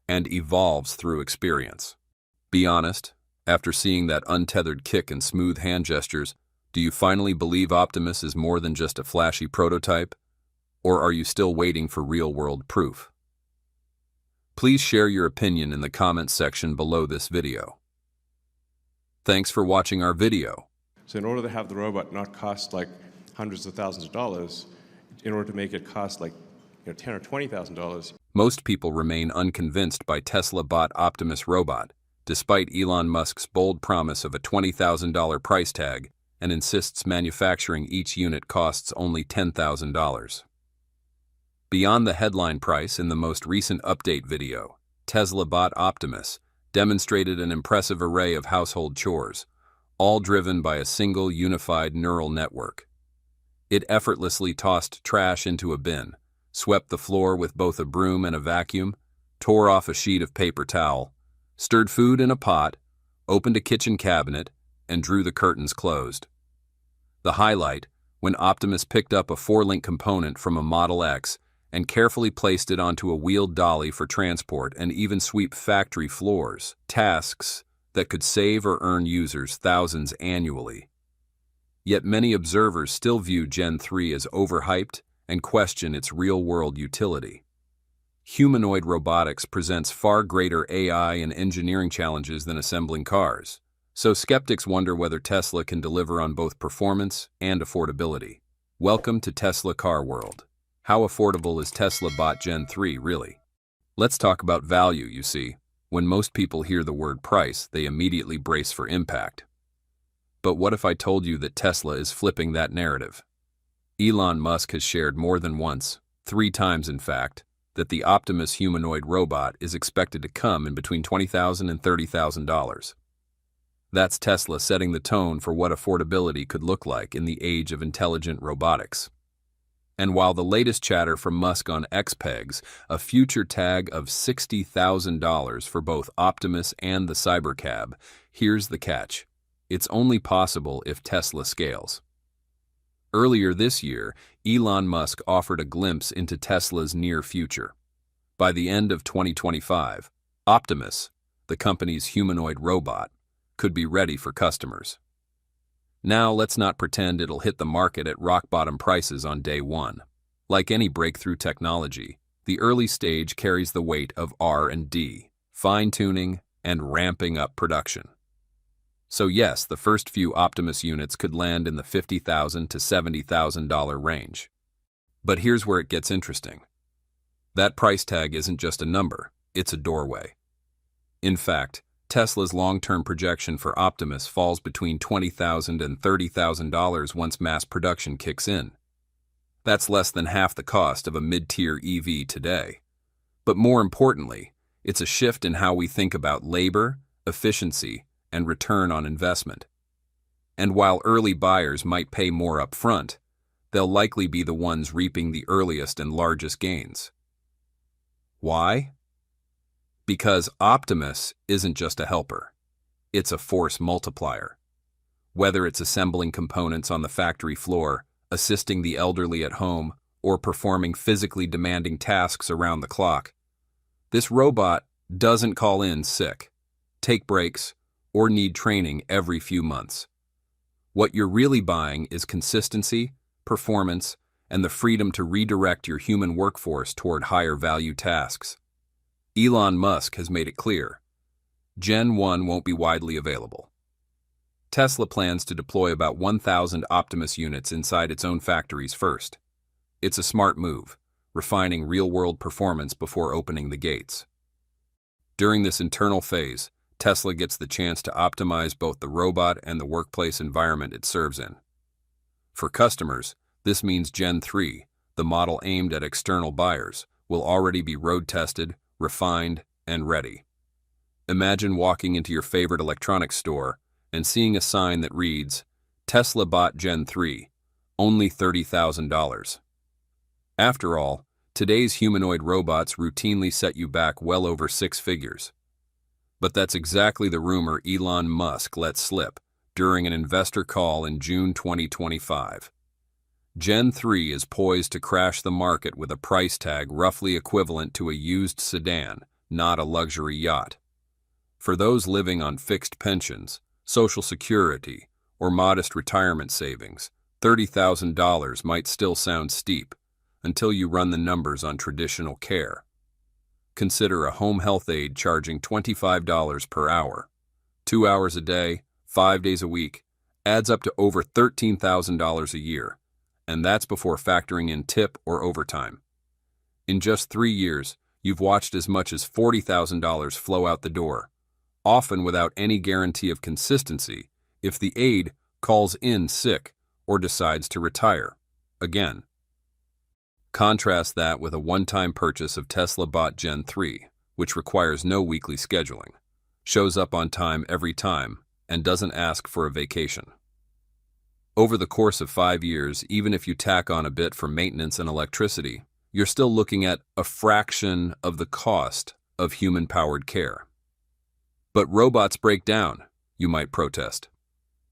and evolves through experience. Be honest, after seeing that untethered kick and smooth hand gestures, do you finally believe Optimus is more than just a flashy prototype? Or are you still waiting for real-world proof? Please share your opinion in the comments section below this video. Thanks for watching our video. So in order to have the robot not cost like hundreds of thousands of dollars, in order to make it cost like $10,000 or $20,000. Most people remain unconvinced by Tesla Bot Optimus robot, despite Elon Musk's bold promise of a $20,000 price tag, and insists manufacturing each unit costs only $10,000. Beyond the headline price, in the most recent update video, Tesla Bot Optimus demonstrated an impressive array of household chores, all driven by a single unified neural network. It effortlessly tossed trash into a bin, swept the floor with both a broom and a vacuum, tore off a sheet of paper towel, stirred food in a pot, opened a kitchen cabinet, and drew the curtains closed. The highlight, when Optimus picked up a 4-link component from a Model X and carefully placed it onto a wheeled dolly for transport and even sweep factory floors, tasks that could save or earn users thousands annually. Yet many observers still view Gen 3 as overhyped and question its real-world utility. Humanoid robotics presents far greater AI and engineering challenges than assembling cars, so skeptics wonder whether Tesla can deliver on both performance and affordability. Welcome to Tesla Car World. How affordable is Tesla Bot Gen 3 really? Let's talk about value, you see. When most people hear the word price, they immediately brace for impact. But what if I told you that Tesla is flipping that narrative? Elon Musk has shared more than once, 3 times in fact, that the Optimus humanoid robot is expected to come in between $20,000 and $30,000. That's Tesla setting the tone for what affordability could look like in the age of intelligent robotics. And while the latest chatter from Musk on X pegs a future tag of $60,000 for both Optimus and the Cybercab, here's the catch. It's only possible if Tesla scales. Earlier this year, Elon Musk offered a glimpse into Tesla's near future. By the end of 2025, Optimus, the company's humanoid robot, could be ready for customers. Now, let's not pretend it'll hit the market at rock-bottom prices on day one. Like any breakthrough technology, the early stage carries the weight of R&D, fine-tuning, and ramping up production. So yes, the first few Optimus units could land in the $50,000 to $70,000 range. But here's where it gets interesting. That price tag isn't just a number, it's a doorway. In fact, Tesla's long-term projection for Optimus falls between $20,000 and $30,000 once mass production kicks in. That's less than half the cost of a mid-tier EV today. But more importantly, it's a shift in how we think about labor, efficiency, and return on investment. And while early buyers might pay more upfront, they'll likely be the ones reaping the earliest and largest gains. Why? Because Optimus isn't just a helper. It's a force multiplier. Whether it's assembling components on the factory floor, assisting the elderly at home, or performing physically demanding tasks around the clock, this robot doesn't call in sick, take breaks, or need training every few months. What you're really buying is consistency, performance, and the freedom to redirect your human workforce toward higher value tasks. Elon Musk has made it clear. Gen 1 won't be widely available. Tesla plans to deploy about 1,000 Optimus units inside its own factories first. It's a smart move, refining real-world performance before opening the gates. During this internal phase, Tesla gets the chance to optimize both the robot and the workplace environment it serves in. For customers, this means Gen 3, the model aimed at external buyers, will already be road-tested, refined, and ready. Imagine walking into your favorite electronics store and seeing a sign that reads, Tesla Bot Gen 3, only $30,000. After all, today's humanoid robots routinely set you back well over six figures. But that's exactly the rumor Elon Musk let slip during an investor call in June 2025. Gen 3 is poised to crash the market with a price tag roughly equivalent to a used sedan, not a luxury yacht. For those living on fixed pensions, Social Security, or modest retirement savings, $30,000 might still sound steep until you run the numbers on traditional care. Consider a home health aide charging $25 per hour. 2 hours a day, 5 days a week, adds up to over $13,000 a year, and that's before factoring in tip or overtime. In just 3 years, you've watched as much as $40,000 flow out the door, often without any guarantee of consistency if the aide calls in sick or decides to retire. Again. Contrast that with a one-time purchase of Tesla Bot Gen 3, which requires no weekly scheduling, shows up on time every time, and doesn't ask for a vacation. Over the course of 5 years, even if you tack on a bit for maintenance and electricity, you're still looking at a fraction of the cost of human-powered care. But robots break down, you might protest.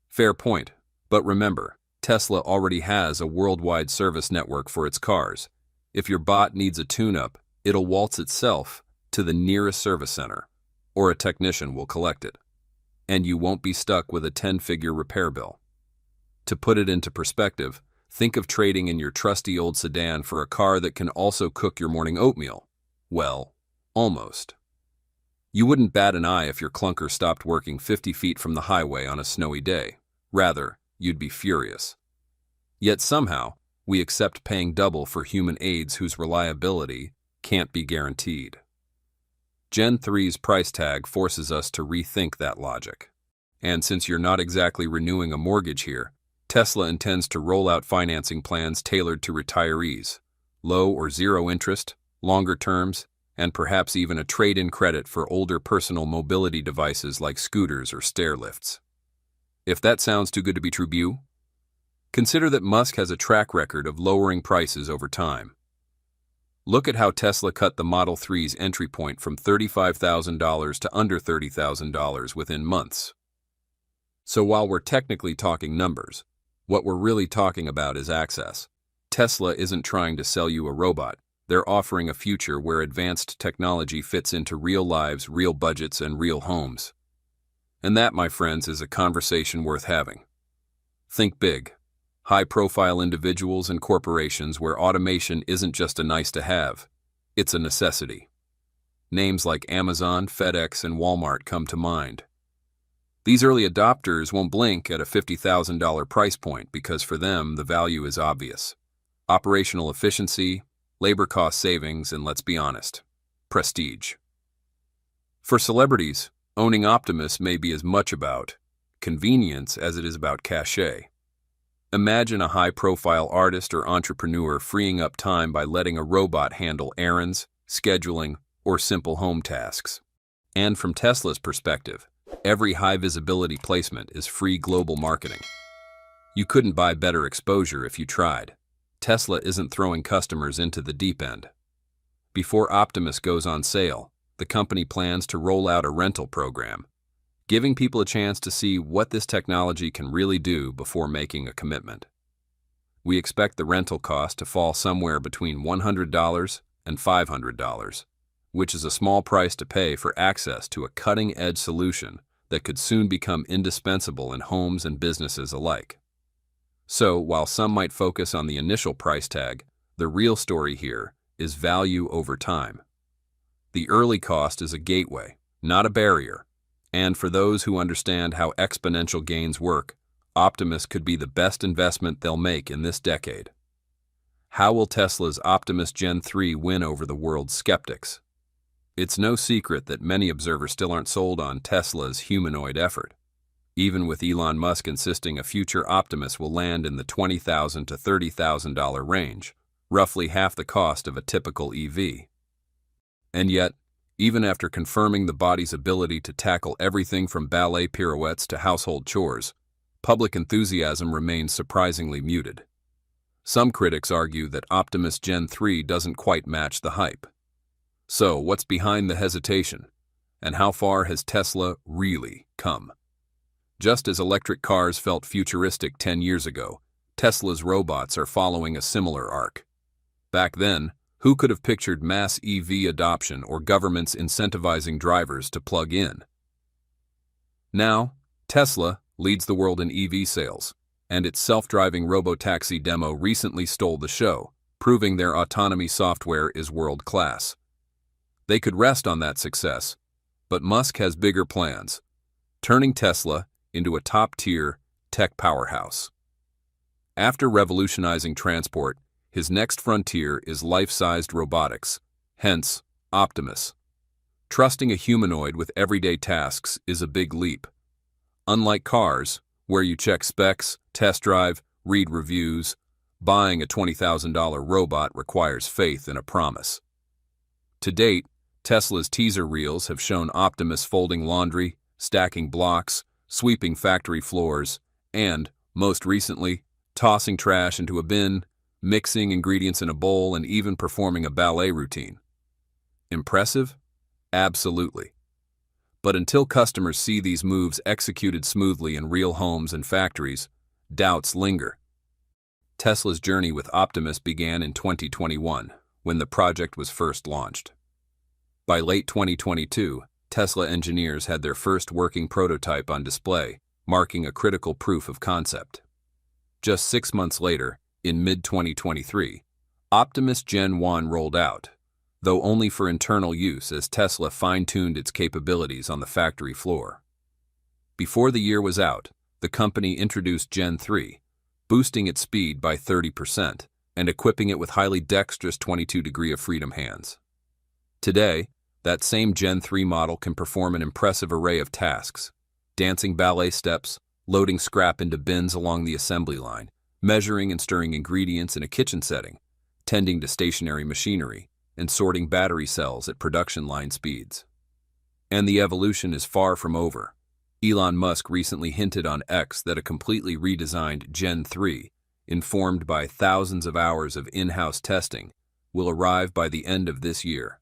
Fair point, but remember, Tesla already has a worldwide service network for its cars. If your bot needs a tune-up, it'll waltz itself to the nearest service center, or a technician will collect it. And you won't be stuck with a 10-figure repair bill. To put it into perspective, think of trading in your trusty old sedan for a car that can also cook your morning oatmeal. Well, almost. You wouldn't bat an eye if your clunker stopped working 50 feet from the highway on a snowy day. Rather, you'd be furious. Yet somehow, we accept paying double for human aides whose reliability can't be guaranteed. Gen 3's price tag forces us to rethink that logic. And since you're not exactly renewing a mortgage here, Tesla intends to roll out financing plans tailored to retirees, low or zero interest, longer terms, and perhaps even a trade-in credit for older personal mobility devices like scooters or stair lifts. If that sounds too good to be true, consider that Musk has a track record of lowering prices over time. Look at how Tesla cut the Model 3's entry point from $35,000 to under $30,000 within months. So while we're technically talking numbers, what we're really talking about is access. Tesla isn't trying to sell you a robot. They're offering a future where advanced technology fits into real lives, real budgets, and real homes. And that, my friends, is a conversation worth having. Think big. High-profile individuals and corporations where automation isn't just a nice-to-have, it's a necessity. Names like Amazon, FedEx, and Walmart come to mind. These early adopters won't blink at a $50,000 price point because for them the value is obvious. Operational efficiency, labor cost savings, and let's be honest, prestige. For celebrities, owning Optimus may be as much about convenience as it is about cachet. Imagine a high-profile artist or entrepreneur freeing up time by letting a robot handle errands, scheduling, or simple home tasks. And from Tesla's perspective, every high-visibility placement is free global marketing. You couldn't buy better exposure if you tried. Tesla isn't throwing customers into the deep end. Before Optimus goes on sale, the company plans to roll out a rental program. giving people a chance to see what this technology can really do before making a commitment. We expect the rental cost to fall somewhere between $100 and $500, which is a small price to pay for access to a cutting-edge solution that could soon become indispensable in homes and businesses alike. So, while some might focus on the initial price tag, the real story here is value over time. The early cost is a gateway, not a barrier, and for those who understand how exponential gains work, Optimus could be the best investment they'll make in this decade. How will Tesla's Optimus Gen 3 win over the world's skeptics? It's no secret that many observers still aren't sold on Tesla's humanoid effort, even with Elon Musk insisting a future Optimus will land in the $20,000 to $30,000 range, roughly half the cost of a typical EV. And yet, even after confirming the body's ability to tackle everything from ballet pirouettes to household chores, public enthusiasm remains surprisingly muted. Some critics argue that Optimus Gen 3 doesn't quite match the hype. So, what's behind the hesitation? And how far has Tesla really come? Just as electric cars felt futuristic 10 years ago, Tesla's robots are following a similar arc. Back then, who could have pictured mass EV adoption or governments incentivizing drivers to plug in? Now, Tesla leads the world in EV sales, and its self-driving robotaxi demo recently stole the show, proving their autonomy software is world-class. They could rest on that success, but Musk has bigger plans, turning Tesla into a top-tier tech powerhouse. After revolutionizing transport, his next frontier is life-sized robotics, hence Optimus. Trusting a humanoid with everyday tasks is a big leap. Unlike cars, where you check specs, test drive, read reviews, buying a $20,000 robot requires faith in a promise. To date, Tesla's teaser reels have shown Optimus folding laundry, stacking blocks, sweeping factory floors, and, most recently, tossing trash into a bin, mixing ingredients in a bowl, and even performing a ballet routine. Impressive? Absolutely. But until customers see these moves executed smoothly in real homes and factories, doubts linger. Tesla's journey with Optimus began in 2021, when the project was first launched. By late 2022, Tesla engineers had their first working prototype on display, marking a critical proof of concept. Just 6 months later, in mid-2023, Optimus Gen 1 rolled out, though only for internal use as Tesla fine-tuned its capabilities on the factory floor. Before the year was out, the company introduced Gen 3, boosting its speed by 30% and equipping it with highly dexterous 22-degree of freedom hands. Today, that same Gen 3 model can perform an impressive array of tasks, dancing ballet steps, loading scrap into bins along the assembly line, measuring and stirring ingredients in a kitchen setting, tending to stationary machinery, and sorting battery cells at production line speeds. And the evolution is far from over. Elon Musk recently hinted on X that a completely redesigned Gen 3, informed by thousands of hours of in-house testing, will arrive by the end of this year.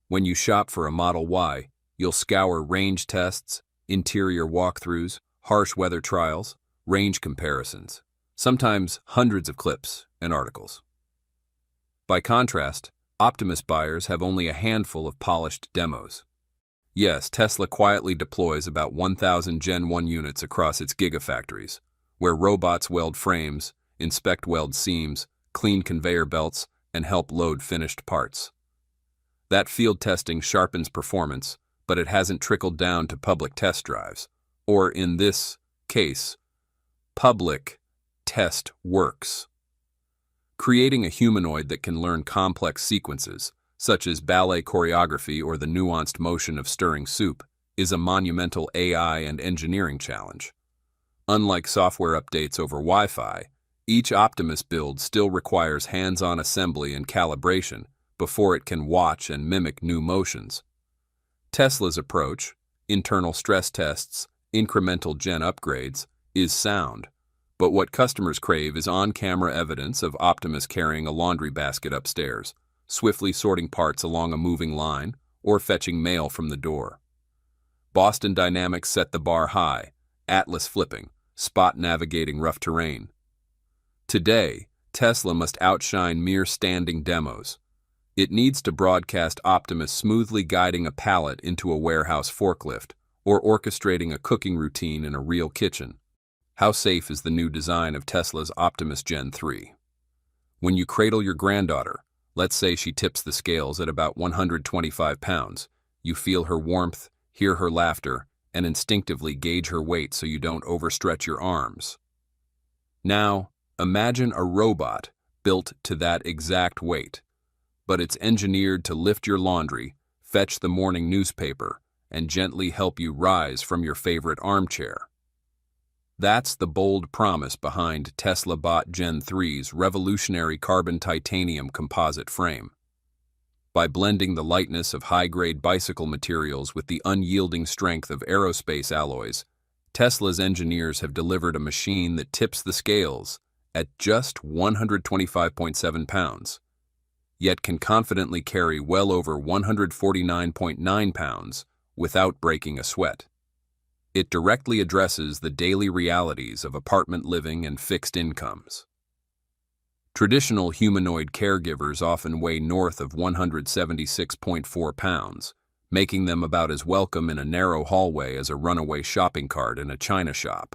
When you shop for a Model Y, you'll scour range tests, interior walkthroughs, harsh weather trials, range comparisons, sometimes hundreds of clips and articles. By contrast, Optimus buyers have only a handful of polished demos. Yes, Tesla quietly deploys about 1,000 Gen 1 units across its gigafactories, where robots weld frames, inspect weld seams, clean conveyor belts, and help load finished parts. That field testing sharpens performance, but it hasn't trickled down to public test drives, or in this case, public test works. Creating a humanoid that can learn complex sequences, such as ballet choreography or the nuanced motion of stirring soup, is a monumental AI and engineering challenge. Unlike software updates over Wi-Fi, each Optimus build still requires hands-on assembly and calibration before it can watch and mimic new motions. Tesla's approach, internal stress tests, incremental gen upgrades, is sound, but what customers crave is on-camera evidence of Optimus carrying a laundry basket upstairs, swiftly sorting parts along a moving line, or fetching mail from the door. Boston Dynamics set the bar high, Atlas flipping, Spot navigating rough terrain. Today, Tesla must outshine mere standing demos. It needs to broadcast Optimus smoothly guiding a pallet into a warehouse forklift, or orchestrating a cooking routine in a real kitchen. How safe is the new design of Tesla's Optimus Gen 3? When you cradle your granddaughter, let's say she tips the scales at about 125 pounds, you feel her warmth, hear her laughter, and instinctively gauge her weight so you don't overstretch your arms. Now, imagine a robot built to that exact weight, but it's engineered to lift your laundry, fetch the morning newspaper, and gently help you rise from your favorite armchair. That's the bold promise behind Tesla Bot Gen 3's revolutionary carbon titanium composite frame. By blending the lightness of high-grade bicycle materials with the unyielding strength of aerospace alloys, Tesla's engineers have delivered a machine that tips the scales at just 125.7 pounds, yet can confidently carry well over 149.9 pounds without breaking a sweat. It directly addresses the daily realities of apartment living and fixed incomes. Traditional humanoid caregivers often weigh north of 176.4 pounds, making them about as welcome in a narrow hallway as a runaway shopping cart in a china shop.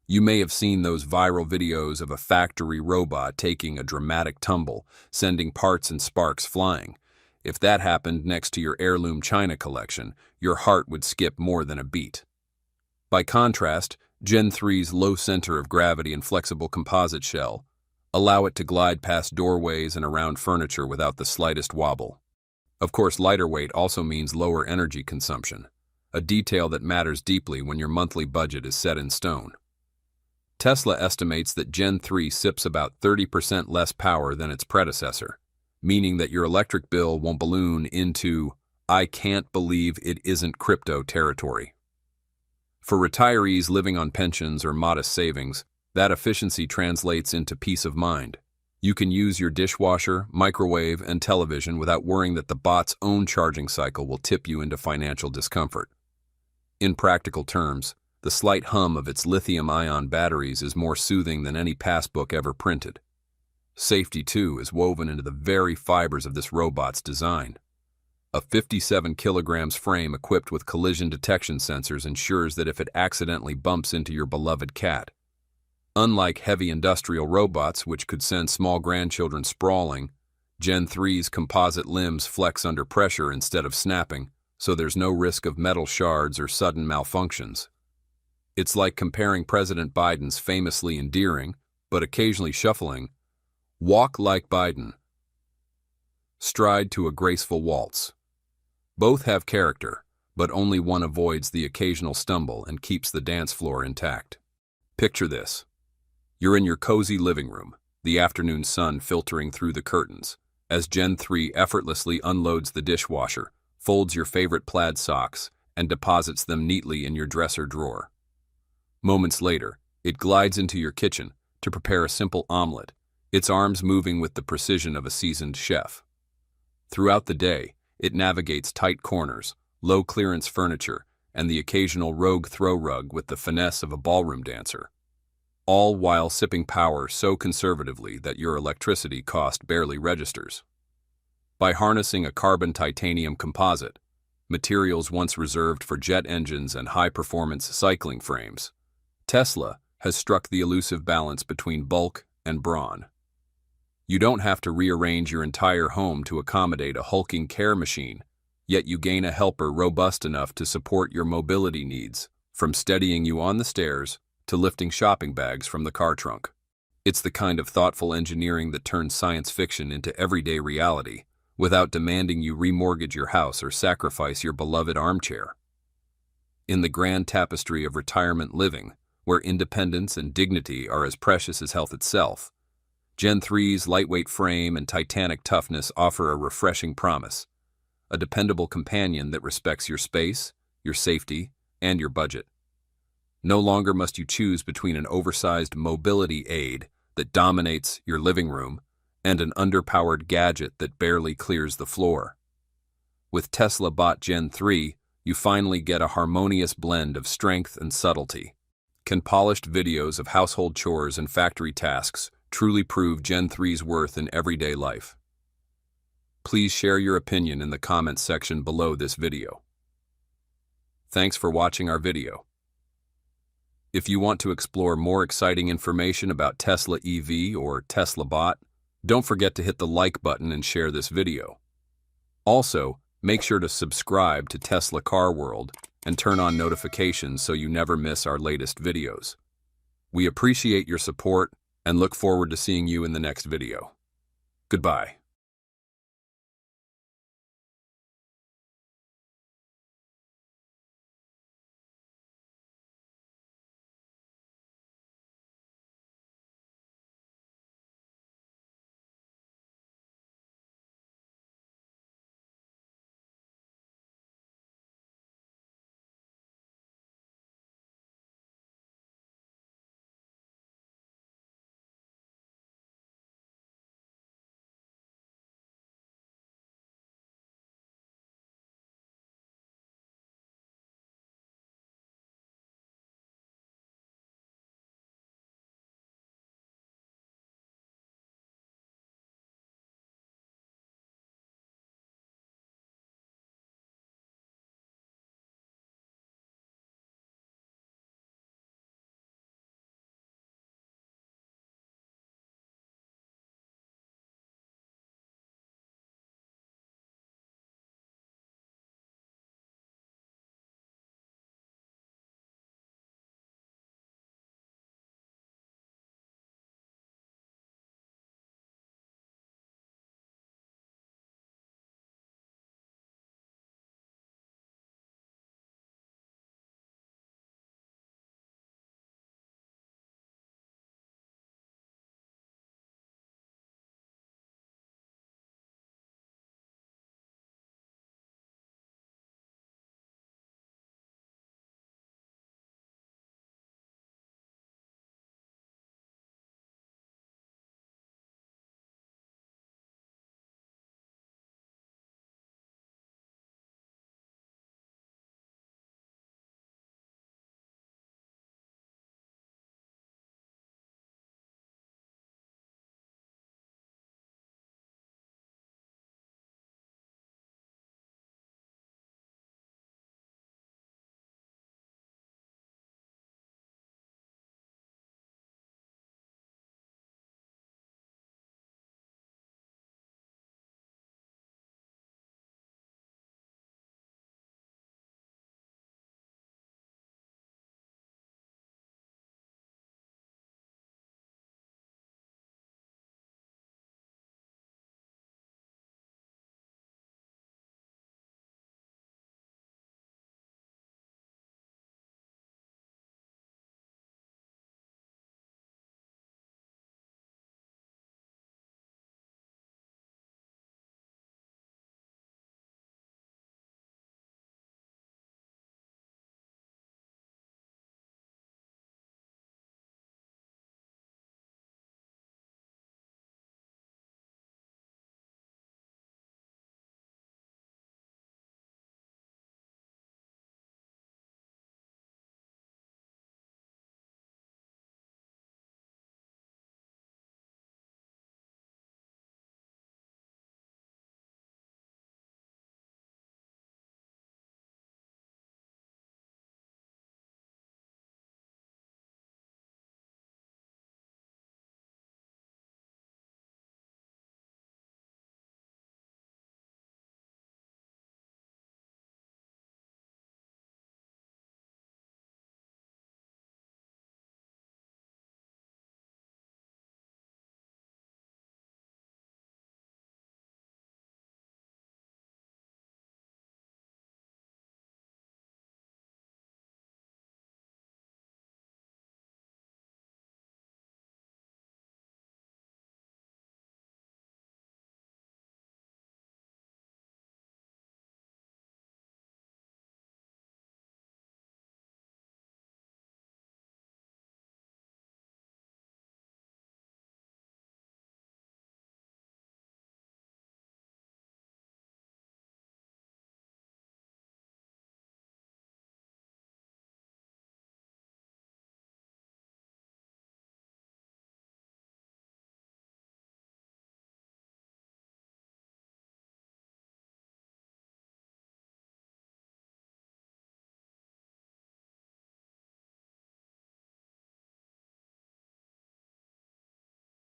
You may have seen those viral videos of a factory robot taking a dramatic tumble, sending parts and sparks flying. If that happened next to your heirloom china collection, your heart would skip more than a beat. By contrast, Gen 3's low center of gravity and flexible composite shell allow it to glide past doorways and around furniture without the slightest wobble. Of course, lighter weight also means lower energy consumption, a detail that matters deeply when your monthly budget is set in stone. Tesla estimates that Gen 3 sips about 30% less power than its predecessor, meaning that your electric bill won't balloon into, "I can't believe it isn't crypto" territory. For retirees living on pensions or modest savings, that efficiency translates into peace of mind. You can use your dishwasher, microwave, and television without worrying that the bot's own charging cycle will tip you into financial discomfort. In practical terms, the slight hum of its lithium-ion batteries is more soothing than any passbook ever printed. Safety, too, is woven into the very fibers of this robot's design. A 57 kilograms frame equipped with collision detection sensors ensures that if it accidentally bumps into your beloved cat, unlike heavy industrial robots which could send small grandchildren sprawling, Gen 3's composite limbs flex under pressure instead of snapping, so there's no risk of metal shards or sudden malfunctions. It's like comparing President Biden's famously endearing, but occasionally shuffling, walk like Biden, stride to a graceful waltz. Both have character, but only one avoids the occasional stumble and keeps the dance floor intact. Picture this. You're in your cozy living room, the afternoon sun filtering through the curtains, as Gen 3 effortlessly unloads the dishwasher, folds your favorite plaid socks, and deposits them neatly in your dresser drawer. Moments later, it glides into your kitchen to prepare a simple omelet, its arms moving with the precision of a seasoned chef. Throughout the day, it navigates tight corners, low-clearance furniture, and the occasional rogue throw rug with the finesse of a ballroom dancer, all while sipping power so conservatively that your electricity cost barely registers. By harnessing a carbon titanium composite, materials once reserved for jet engines and high-performance cycling frames, Tesla has struck the elusive balance between bulk and brawn. You don't have to rearrange your entire home to accommodate a hulking care machine, yet you gain a helper robust enough to support your mobility needs, from steadying you on the stairs to lifting shopping bags from the car trunk. It's the kind of thoughtful engineering that turns science fiction into everyday reality, without demanding you remortgage your house or sacrifice your beloved armchair. In the grand tapestry of retirement living, where independence and dignity are as precious as health itself, Gen 3's lightweight frame and titanic toughness offer a refreshing promise, a dependable companion that respects your space, your safety, and your budget. No longer must you choose between an oversized mobility aid that dominates your living room and an underpowered gadget that barely clears the floor. With Tesla Bot Gen 3, you finally get a harmonious blend of strength and subtlety. Can polished videos of household chores and factory tasks truly prove Gen 3's worth in everyday life? Please share your opinion in the comments section below this video. Thanks for watching our video. If you want to explore more exciting information about Tesla EV or Tesla Bot, don't forget to hit the like button and share this video. Also, make sure to subscribe to Tesla Car World and turn on notifications so you never miss our latest videos. We appreciate your support and look forward to seeing you in the next video. Goodbye.